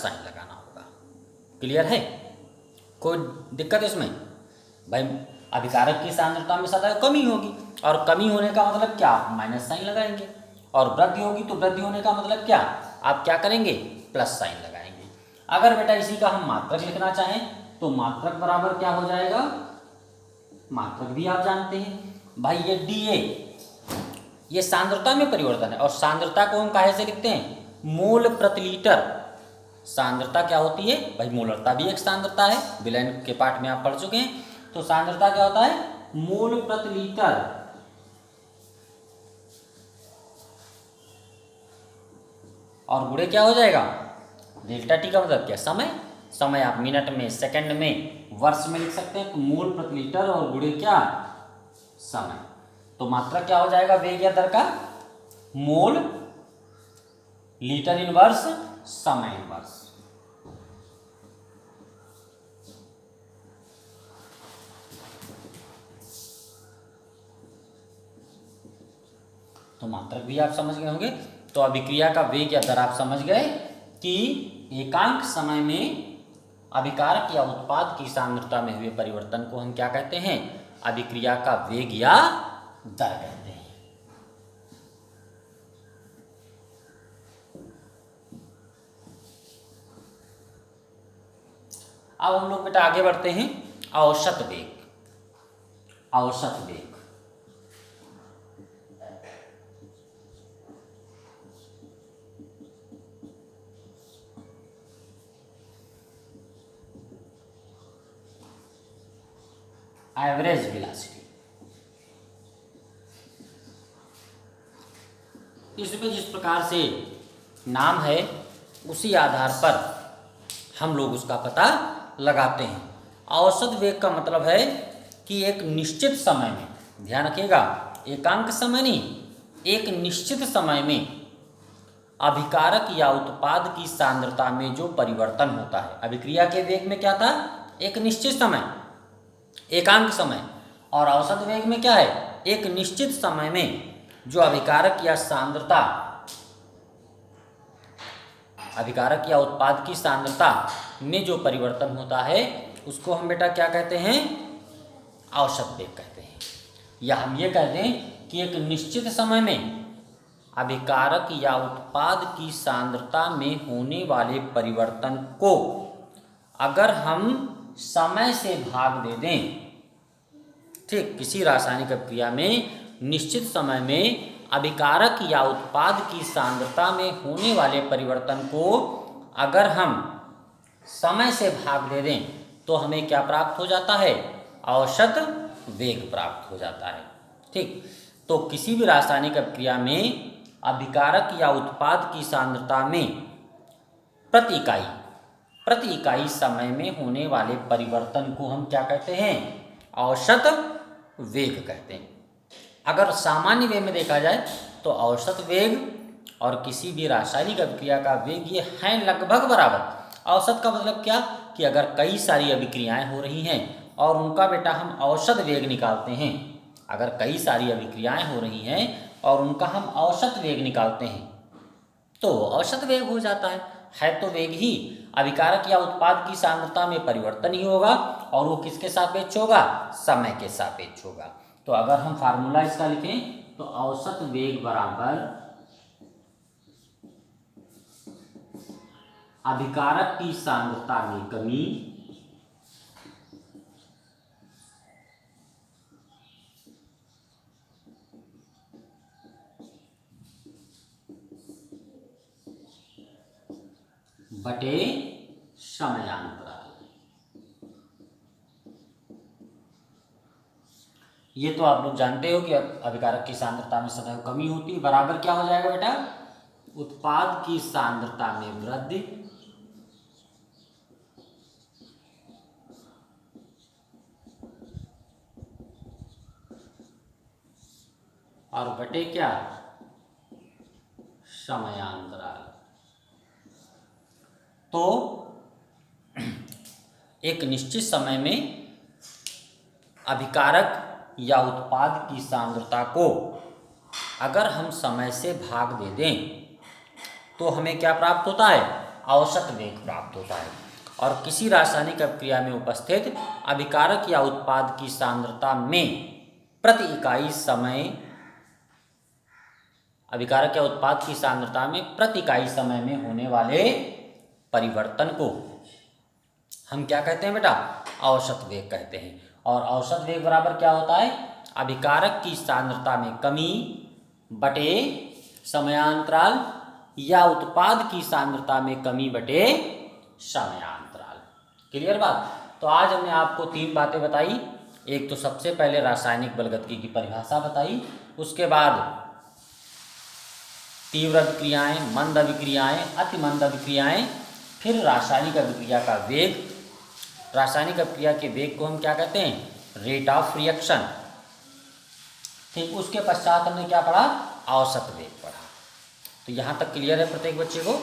Sign लगाना होगा। Clear है? कोई दिक्कत इसमें? भाई अभिकारक की सांद्रता में सदैव कमी होगी, और कमी होने का मतलब क्या? माइनस साइन लगाएंगे। और वृद्धि होगी तो वृद्धि होने का मतलब क्या? आप क्या करेंगे? प्लस साइन लगाएंगे। अगर बेटा इसी का हम मात्रक लिखना चाहें तो मात्रक बराबर क्या हो जाएगा? मात्रक भी आप जानते हैं भाई, ये dA ये सांद्रता में परिवर्तन है, और सांद्रता को हम काहे से लिखते हैं? मोल प्रति लीटर। सांद्रता क्या होती है भाई? मोलरता भी एक सांद्रता है, विलयन के पाठ में आप पढ़ चुके हैं। तो सांद्रता क्या होता है? मोल प्रति लीटर। और गुणे क्या हो जाएगा? डेल्टा टी का मतलब क्या? समय। समय आप मिनट में, सेकंड में, वर्ष में लिख सकते हैं। तो मोल प्रति लीटर और गुणे क्या? समय। तो मात्रक क्या हो जाएगा वेग या दर का? मोल लीटर इनवर्स समय इनवर्स। तो मात्रक भी आप समझ गए होंगे। तो अभिक्रिया का वेग या दर आप समझ गए कि एकांक समय में अभिकारक या उत्पाद की सांद्रता में हुए परिवर्तन को हम क्या कहते हैं? अभिक्रिया का वेग या दर कहते हैं। अब हम लोग बेटा आगे बढ़ते हैं। औसत वेग। औसत वेग एवरेज वेलोसिटी। इसमें जिस प्रकार से नाम है उसी आधार पर हम लोग उसका पता लगाते हैं। औसत वेग का मतलब है कि एक निश्चित समय में, ध्यान रखिएगा, एकांक समय नहीं, एक निश्चित समय में अभिकारक या उत्पाद की सांद्रता में जो परिवर्तन होता है। अभिक्रिया के वेग में क्या था? एक निश्चित समय, एकांक समय। और औसत वेग में क्या है? एक निश्चित समय में जो अभिकारक या सांद्रता, अभिकारक या उत्पाद की सांद्रता में जो परिवर्तन होता है उसको हम बेटा क्या कहते हैं? औसत वेग कहते हैं। या हम ये कहते हैं कि एक निश्चित समय में अभिकारक या उत्पाद की सांद्रता में होने वाले परिवर्तन को अगर हम समय से भाग दे दें, ठीक, किसी रासायनिक अभिक्रिया में निश्चित समय में अभिकारक या उत्पाद की सांद्रता में होने वाले परिवर्तन को अगर हम समय से भाग दे दें तो हमें क्या प्राप्त हो जाता है? औसत वेग प्राप्त हो जाता है। ठीक, तो किसी भी रासायनिक अभिक्रिया में अभिकारक या उत्पाद की सांद्रता में प्रति इकाई समय में होने वाले परिवर्तन को हम क्या कहते हैं? औसत वेग कहते हैं। अगर सामान्य वेग में देखा जाए तो औसत वेग और किसी भी रासायनिक अभिक्रिया का वेग ये हैं लगभग बराबर। औसत का मतलब क्या? कि अगर कई सारी अभिक्रियाएं हो रही हैं और उनका बेटा हम औसत वेग निकालते हैं, अगर कई सारी अभिक्रियाएं हो रही हैं और उनका हम औसत वेग निकालते हैं तो औसत वेग हो जाता है तो वेग ही अभिकारक या उत्पाद की सांद्रता में परिवर्तन ही होगा, और वो किसके सापेक्ष होगा? समय के सापेक्ष होगा। तो अगर हम फार्मूला इसका लिखें तो औसत वेग बराबर अभिकारक की सांद्रता में कमी बटे समयांतराल। ये तो आप लोग जानते हो कि अभिकारक की सांद्रता में सदैव कमी होती है, बराबर क्या हो जाएगा बेटा? उत्पाद की सांद्रता में वृद्धि और बटे क्या? समयांतराल। तो एक निश्चित समय में अभिकारक या उत्पाद की सांद्रता को अगर हम समय से भाग दे दें तो हमें क्या प्राप्त होता है? औसत वेग प्राप्त होता है। और किसी रासायनिक अभिक्रिया में उपस्थित अभिकारक या उत्पाद की सांद्रता में प्रति इकाई समय अभिकारक या उत्पाद की सांद्रता में प्रति इकाई समय में होने वाले परिवर्तन को हम क्या कहते हैं बेटा? औसत वेग कहते हैं। और औसत वेग बराबर क्या होता है? अभिकारक की सांद्रता में कमी बटे समयांतराल या उत्पाद की सांद्रता में कमी बटे समयांतराल। क्लियर बात? तो आज हमने आपको 3 बातें बताई। एक तो सबसे पहले रासायनिक बलगतिकी की परिभाषा बताई, उसके बाद तीव्र अभिक्रियाएं, मंद अभिक्रियाएं, अति मंद अभिक्रियाएं, फिर रासायनिक अभिक्रिया का वेग। रासायनिक अभिक्रिया के वेग को हम क्या कहते हैं? Rate of reaction. ठीक, उसके पश्चात हमने क्या पढ़ा? औसत वेग पढ़ा। तो यहाँ तक क्लियर है प्रत्येक बच्चे को?